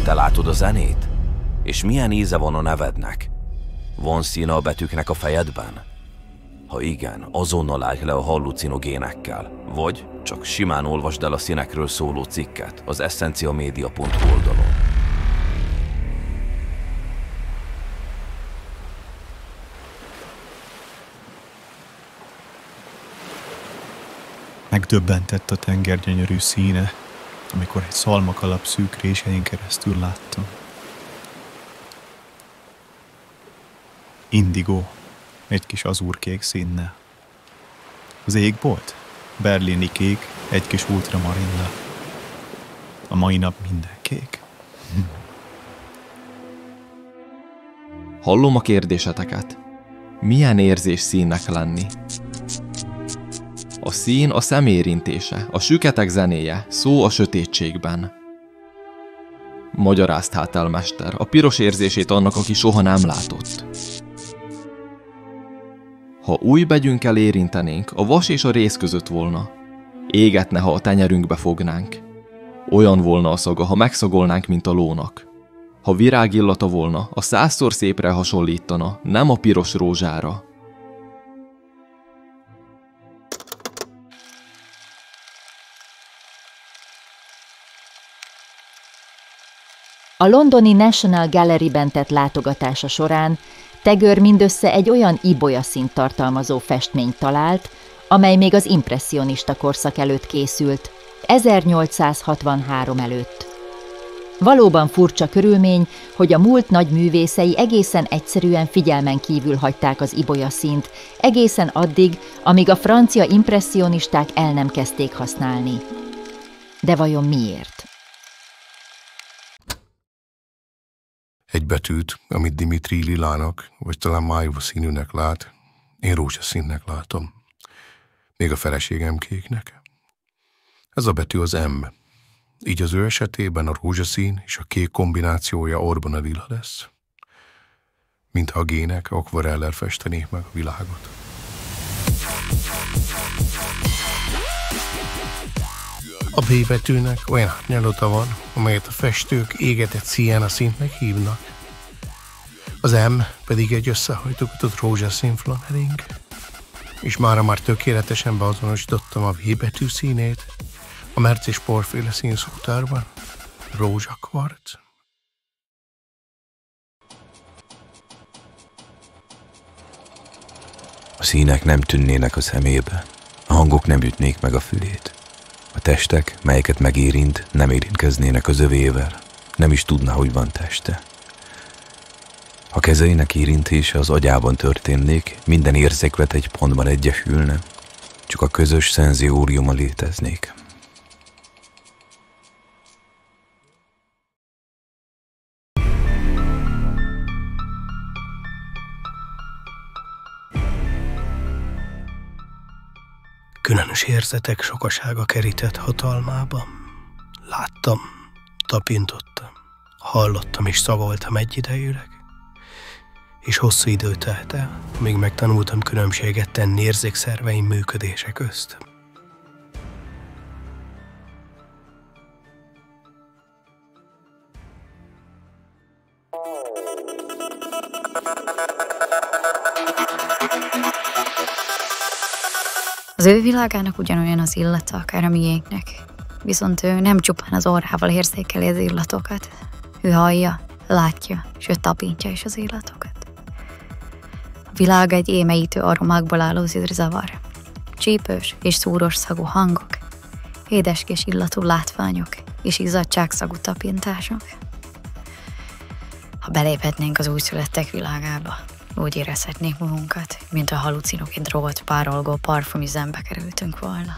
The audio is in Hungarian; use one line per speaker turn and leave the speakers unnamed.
Te látod a zenét? És milyen íze van a nevednek? Van színe a betűknek a fejedben? Ha igen, azonnal állj le a hallucinogénekkel. Vagy csak simán olvasd el a színekről szóló cikket az essenciamedia.hu oldalon.
Megdöbbentett a tenger gyönyörű színe, amikor egy szalmakalap szűk résein keresztül láttam. Indigó, egy kis azúrkék színnel. Az égbolt, berlini kék, egy kis ultramarinnel. A mai nap minden kék.
Hallom a kérdéseteket. Milyen érzés színnek lenni? A szín a szem érintése, a süketek zenéje, szó a sötétségben. Magyarázt hát el, mester, a piros érzését annak, aki soha nem látott. Ha új begyünkkel érintenénk, a vas és a rész között volna. Égetne, ha a tenyerünkbe fognánk. Olyan volna a szaga, ha megszagolnánk, mint a lónak. Ha virágillata volna, a 100-szor szépre hasonlítana, nem a piros rózsára.
A londoni National Gallery-ben tett látogatása során Taggart mindössze egy olyan ibolyaszínt tartalmazó festményt talált, amely még az impresszionista korszak előtt készült, 1863 előtt. Valóban furcsa körülmény, hogy a múlt nagy művészei egészen egyszerűen figyelmen kívül hagyták az ibolyaszínt, egészen addig, amíg a francia impresszionisták el nem kezdték használni. De vajon miért?
Egy betűt, amit Dimitri lilának, vagy talán májva színűnek lát, én rózsaszínnek látom. Még a feleségem kéknek. Ez a betű az M. Így az ő esetében a rózsaszín és a kék kombinációja Orban a Villa lesz. Mintha a gének akvarellel festenék meg a világot. A B betűnek olyan árnyalata van, amelyet a festők égetett sziena színnek hívnak. Az M pedig egy összehajtogatott rózsaszín flanering. És már tökéletesen beazonosítottam a V betű színét, a Merc és porféle színszótárban. Rózsakvarc.
A színek nem tűnnének a szemébe, a hangok nem ütnék meg a fülét. A testek, melyeket megérint, nem érintkeznének az övével, nem is tudná, hogy van teste. Ha kezeinek érintése az agyában történnék, minden érzéklet egy pontban egyesülne, csak a közös szenzióriuma léteznék.
Különös érzetek sokasága kerített hatalmában. Láttam, tapintottam, hallottam és szavoltam egyidejűleg. És hosszú idő telt el, amíg megtanultam különbséget tenni érzékszerveim működése közt.
Az ő világának ugyanolyan az illata, akár a miénknek. Viszont ő nem csupán az orrával érzékeli az illatokat. Ő hallja, látja, és ő tapintja is az illatokat. A világ egy émeítő aromákból álló zűrzavar. Csípős és szúros szagú hangok, édeskés illatú látványok és izzadságszagú tapintások. Ha beléphetnénk az újszülettek világába, úgy érezhetnénk magunkat, mint a halucinogén drogot párolgó parfümüzembe kerültünk volna.